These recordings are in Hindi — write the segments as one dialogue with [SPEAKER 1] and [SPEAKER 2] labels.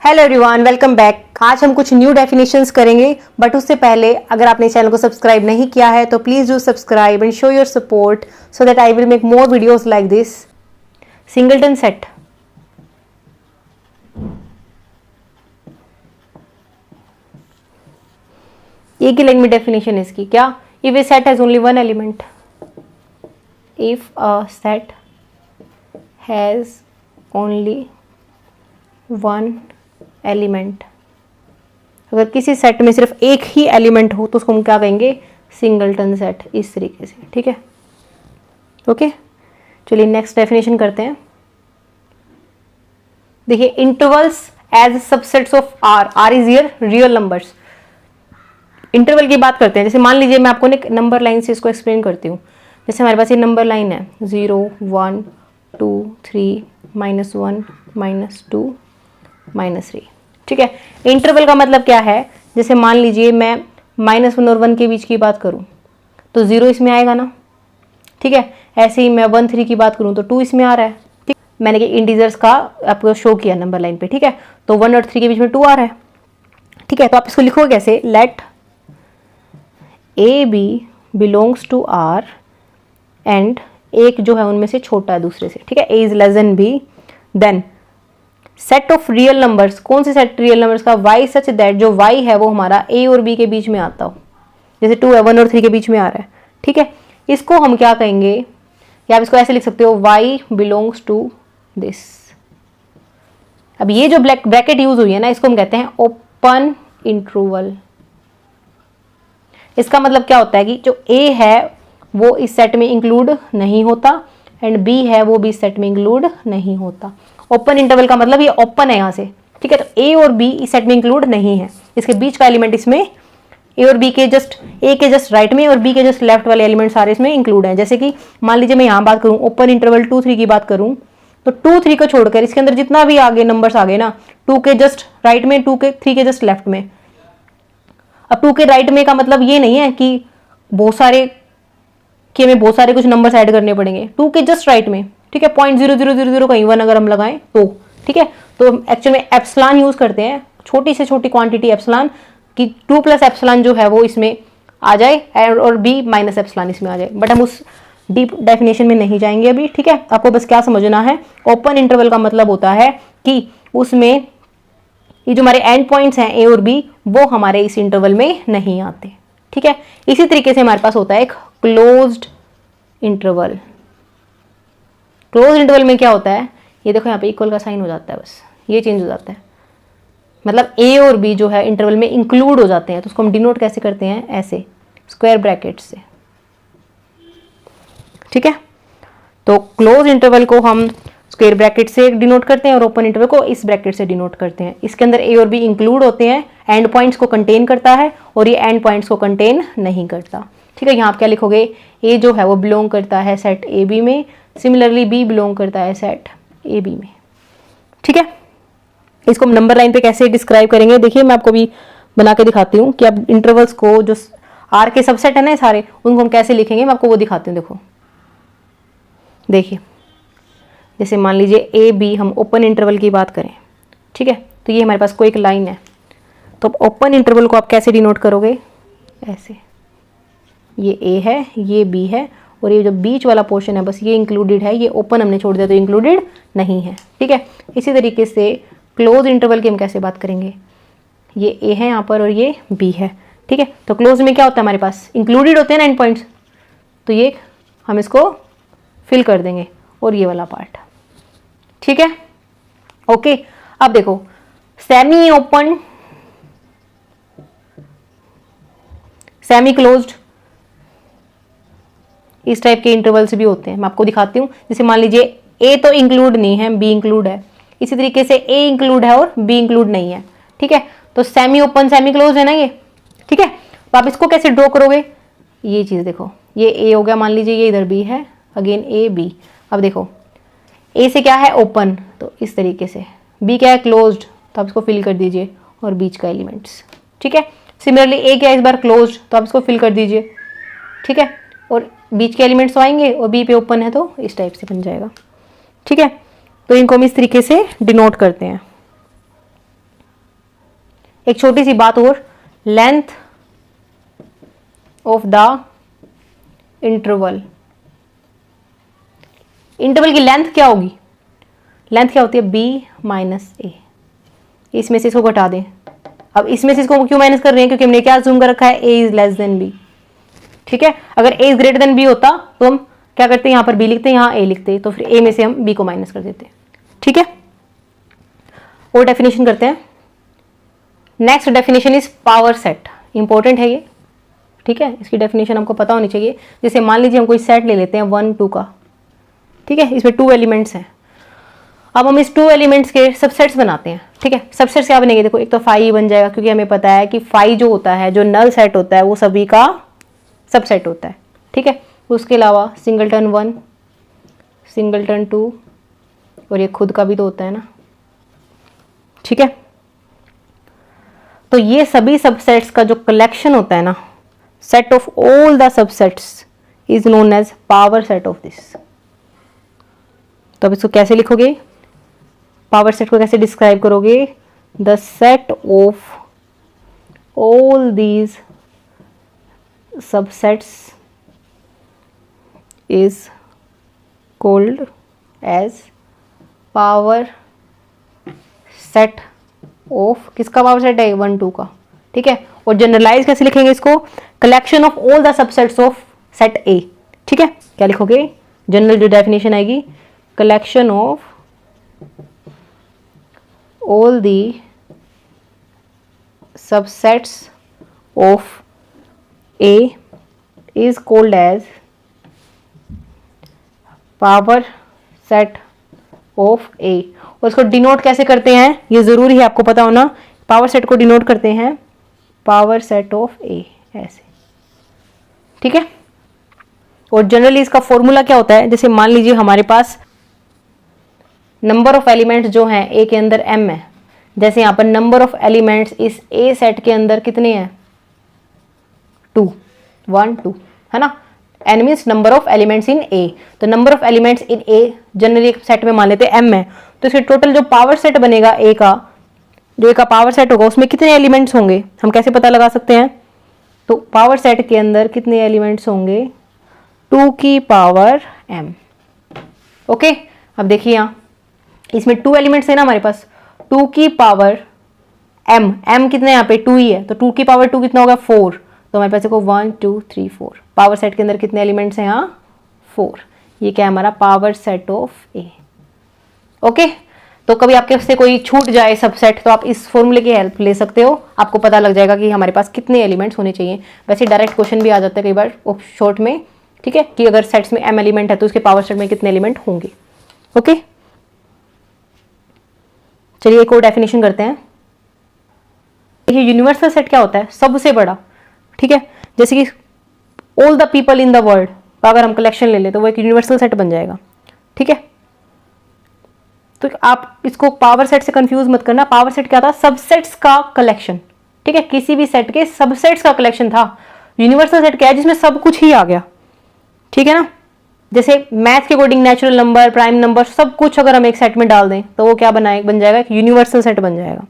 [SPEAKER 1] Hello everyone, welcome back. आज हम कुछ न्यू डेफिनेशंस करेंगे, बट उससे पहले अगर आपने चैनल को सब्सक्राइब नहीं किया है तो please do subscribe and show your support so that I will make more videos like this. Singleton set, एक ही लाइन में डेफिनेशन इसकी क्या? If A set has only one element, if a set has only one element, अगर किसी सेट में सिर्फ एक ही एलिमेंट हो तो उसको हम क्या कहेंगे? Singleton set. इस तरीके से, ठीक है। ओके, चलिए नेक्स्ट डेफिनेशन करते हैं। देखिए, intervals as subsets of R, R is here real numbers. Interval की बात करते हैं। जैसे मान लीजिए मैं आपको एक नंबर लाइन से इसको एक्सप्लेन करती हूँ। जैसे हमारे पास ये नंबर लाइन है 0 1 2 3 -1 -2 -3, ठीक है। इंटरवल का मतलब क्या है? जैसे मान लीजिए मैं -1 और 1 के बीच की बात करूं तो 0 इसमें आएगा ना, ठीक है। ऐसे ही मैं 1 3 की बात करूं तो 2 इसमें आ रहा है, ठीक। मैंने कि इंटीजर्स का आपको शो किया नंबर लाइन पे, ठीक है। तो 1 और 3 के बीच में 2 आ रहा है, ठीक है। तो आप इसको लिखोगे कैसे? Let a b belongs to R and एक जो है उनमें से छोटा है दूसरे से, ठीक है। A is less than b, then set of real numbers. कौन से सेट रियल नंबर्स का? y सच दैट जो y है वो हमारा a और b के बीच में आता हो। जैसे 2 है 1 और 3 के बीच में आ रहा है, ठीक है। इसको हम क्या कहेंगे? या आप इसको ऐसे लिख सकते हो, y बिलोंग्स टू दिस। अब ये जो ब्रैकेट यूज हुई है ना, इसको हम कहते हैं ओपन इंटरवल। इसका मतलब क्या होता है कि जो a है वो इस सेट में इंक्लूड नहीं होता एंड b है वो भी इस सेट में इंक्लूड नहीं होता। ओपन इंटरवल का मतलब ये ओपन है यहाँ से, ठीक है। तो a और b इस सेट में इंक्लूड नहीं है। इसके बीच का एलिमेंट इसमें a और b के जस्ट a के जस्ट राइट में और b के जस्ट लेफ्ट वाले एलिमेंट सारे इसमें इंक्लूड हैं। जैसे कि मान लीजिए मैं यहाँ बात करूँ ओपन इंटरवल 2 3 की बात करूँ तो 2 3 को छोड़कर इसके अंदर जितना भी आगे नंबर्स आ गए ना, 2 के जस्ट राइट में, 2 के 3 के जस्ट लेफ्ट में। अब 2 के राइट में का मतलब ये नहीं है कि बहुत सारे कि हमें बहुत सारे कुछ नंबर्स ऐड करने पड़ेंगे। 2 के जस्ट राइट में, ठीक है। 0.0000 कहीं 1 अगर हम लगाएं तो, ठीक है। तो एक्चुअली में एप्सिलॉन यूज करते हैं, छोटी से छोटी क्वांटिटी एप्सिलॉन कि 2 + एप्सिलॉन जो है वो इसमें आ जाए और b - एप्सिलॉन इसमें आ जाए। बट हम उस डीप डेफिनेशन में नहीं जाएंगे अभी, ठीक है। आपको बस क्या समझना है, ओपन इंटरवल का मतलब होता है कि उसमें ये जो हमारे एंड पॉइंट्स हैं a और b वो हमारे इस इंटरवल में नहीं आते, ठीक है। इसी तरीके से हमारे पास होता है एक क्लोज्ड इंटरवल। क्लोज इंटरवल में क्या होता है? ये देखो यहाँ पे इक्वल का साइन हो जाता है, बस ये चेंज हो जाता है। मतलब a और b जो है इंटरवल में इंक्लूड हो जाते हैं। तो उसको हम डिनोट कैसे करते हैं? ऐसे स्क्वायर ब्रैकेट से, ठीक है। तो क्लोज इंटरवल को हम स्क्वायर ब्रैकेट से डिनोट करते हैं और ओपन इंटरवल को इस ब्रैकेट से डिनोट करते हैं। इसके अंदर a और b इंक्लूड होते हैं, एंड पॉइंट्स को कंटेन करता है और ये एंड पॉइंट्स को कंटेन नहीं करता, ठीक है। यहाँ आप क्या लिखोगे? a जो है वो बिलोंग करता है सेट ए बी में, सिमिलरली b बिलोंग करता है सेट ए बी में, ठीक है। इसको हम नंबर लाइन पे कैसे डिस्क्राइब करेंगे? देखिए मैं आपको भी बना के दिखाती हूँ कि अब इंटरवल्स को जो आर के सबसेट है ना सारे, उनको हम कैसे लिखेंगे, मैं आपको वो दिखाती हूँ। देखो देखिए, जैसे मान लीजिए ए बी, हम ओपन इंटरवल की बात करें, ठीक है। तो ये हमारे पास कोई एक लाइन है, तो ओपन इंटरवल को आप कैसे डिनोट करोगे? ऐसे, ये ए है, ये बी है और ये जो बीच वाला पोर्शन है बस ये इंक्लूडेड है, ये ओपन हमने छोड़ दिया तो इंक्लूडेड नहीं है, ठीक है। इसी तरीके से क्लोज इंटरवल की हम कैसे बात करेंगे? ये ए है यहाँ पर और ये बी है, ठीक है। तो क्लोज में क्या होता है? हमारे पास इंक्लूडेड होते हैं ना एंड पॉइंट्स, तो ये हम इसको फिल कर देंगे और ये वाला पार्ट, ठीक है। ओके, अब देखो सेमी ओपन, सेमी क्लोज्ड, इस टाइप के इंटरवल्स भी होते हैं। मैं आपको दिखाती हूँ। जैसे मान लीजिए ए तो इंक्लूड नहीं है, बी इंक्लूड है। इसी तरीके से ए इंक्लूड है और बी इंक्लूड नहीं है, ठीक है। तो सेमी ओपन सेमी क्लोज है ना ये, ठीक है। तो आप इसको कैसे ड्रॉ करोगे? ये चीज देखो, ये ए हो गया, मान लीजिए ये इधर बी है, अगेन ए बी। अब देखो ए से क्या है? ओपन, तो इस तरीके से। बी क्या है? क्लोज्ड, तो आप इसको फिल कर दीजिए और बीच का एलिमेंट्स, ठीक है। सिमिलरली ए क्या है? इस बार क्लोज्ड, तो आप इसको फिल कर दीजिए, ठीक है। और बीच के एलिमेंट्स तो आएंगे और बी पे ओपन है तो इस टाइप से बन जाएगा, ठीक है। तो इनको हम इस तरीके से डिनोट करते हैं। एक छोटी सी बात और, length of the interval, interval की लेंथ क्या होगी, लेंथ क्या होती है b माइनस ए। इसमें से इसको घटा दें। अब इसमें से इसको क्यों माइनस कर रहे हैं, क्योंकि हमने क्या अज्यूम कर रखा है, a is less then b। ठीक है, अगर a is greater than b होता तो हम क्या करते हैं, यहां पर b लिखते हैं, यहां a लिखते हैं, तो फिर a में से हम b को माइनस कर देते हैं। ठीक है, और डेफिनेशन करते हैं। Next definition is power set, important है ये। ठीक है, इसकी डेफिनेशन हमको पता होनी चाहिए। जैसे मान लीजिए हम कोई सेट ले लेते हैं 1 2 का। ठीक है, इसमें 2 एलिमेंट्स हैं। अब हम इस 2 एलिमेंट्स के सबसेट्स बनाते हैं। ठीक है, सबसेट्स क्या बनेंगे, देखो एक तो फाई बन जाएगा, क्योंकि हमें पता है कि फाई जो होता है, जो नल सेट होता है, वो सभी का सबसेट होता है। ठीक है, उसके अलावा सिंगलटन 1, सिंगलटन 2, और ये खुद का भी तो होता है ना। ठीक है, तो ये सभी सबसेट्स का जो कलेक्शन होता है ना, set of all the subsets is known as power set of this. तो अब इसको कैसे लिखोगे, पावर सेट को कैसे डिस्क्राइब करोगे, the set of all these subsets is called as power set of, किसका पावर सेट है, 1 2 का। ठीक है, और जनरलाइज कैसे लिखेंगे इसको, collection of all the subsets of set a. ठीक है, क्या लिखोगे, जनरल जो डेफिनेशन आएगी, collection of all the subsets of a is called as power set of a. और इसको डिनोट कैसे करते हैं, ये जरूरी है आपको पता होना। पावर सेट को डिनोट करते हैं पावर सेट ऑफ ए, ऐसे। ठीक है, और जनरली इसका फॉर्मूला क्या होता है, जैसे मान लीजिए हमारे पास नंबर ऑफ एलिमेंट्स जो हैं ए के अंदर m है। जैसे यहां पर नंबर ऑफ एलिमेंट्स इस ए सेट के अंदर कितने हैं, 2 1 2 है ना। n means number of elements in a, तो number of elements in a generally एक सेट में मान लेते हैं m है। तो इसके टोटल जो पावर सेट बनेगा ए का, जो ए का पावर सेट होगा, उसमें कितने एलिमेंट्स होंगे, हम कैसे पता लगा सकते हैं। तो पावर सेट के अंदर कितने एलिमेंट्स होंगे, 2 की पावर m। ओके, अब देखिए यहाँ इसमें 2 एलिमेंट्स है ना हमारे पास, 2 की पावर m कितने यहाँ पे 2 ही है, तो 2 की पावर 2 कितना होगा, 4। तो हमारे पास देखो 1 2 3 4, पावर सेट के अंदर कितने एलिमेंट्स हैं यहाँ, 4। ये क्या है हमारा power set of A. Okay, तो कभी आपके से कोई छूट जाए सबसेट, तो आप इस फॉर्मूले की हेल्प ले सकते हो, आपको पता लग जाएगा कि हमारे पास कितने एलिमेंट्स होने चाहिए। वैसे डायरेक्ट क्वेश्चन भी आ जाता है कई बार शॉर्ट में। ठीक है, कि अगर सेट्स में m एलिमेंट है तो उसके पावर सेट में कितने एलिमेंट होंगे। ओके, चलिए एक और डेफिनेशन करते हैं। देखिए यूनिवर्सल सेट क्या होता है, सबसे बड़ा। ठीक है, जैसे कि all the people in the world का अगर हम कलेक्शन ले लें तो वो एक यूनिवर्सल सेट बन जाएगा। ठीक है, तो आप इसको पावर सेट से कंफ्यूज मत करना। पावर सेट क्या था, सबसेट्स का कलेक्शन। ठीक है, किसी भी सेट के सबसेट्स का कलेक्शन था। यूनिवर्सल सेट क्या है, जिसमें सब कुछ ही आ गया। ठीक है ना, जैसे मैथ के according natural number, prime number, सब कुछ अगर हम एक सेट में डाल दें तो वो क्या बन जाएगा, एक यूनिवर्सल सेट बन जाएगा।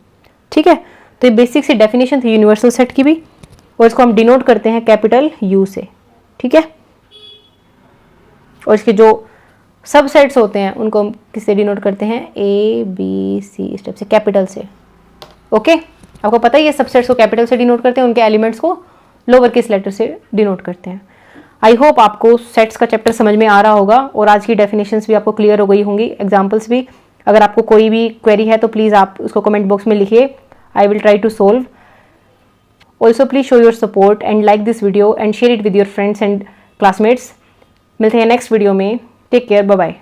[SPEAKER 1] ठीक है, तो ये बेसिक सी डेफिनेशन थी यूनिवर्सल सेट की भी, और इसको हम डिनोट करते हैं कैपिटल यू से। ठीक है, और इसके जो सबसेट्स होते हैं उनको हम किससे डिनोट करते हैं, ए बी सी स्टेप से, कैपिटल से। ओके, आपको पता ही है सबसेट्स को कैपिटल से डिनोट करते हैं, उनके एलिमेंट्स को लोअर केस लेटर से डिनोट करते हैं। आई होप आपको सेट्स का चैप्टर समझ में आ रहा होगा और आज की डेफिनेशंस भी आपको क्लियर हो गई होंगी, एग्जाम्पल्स भी। अगर आपको कोई भी क्वेरी है तो प्लीज़ आप उसको कमेंट बॉक्स में लिखिए, I will try to solve. Also please show your support and like this video and share it with your friends and classmates. मिलते हैं नेक्स्ट वीडियो में, टेक केयर, बाय बाय।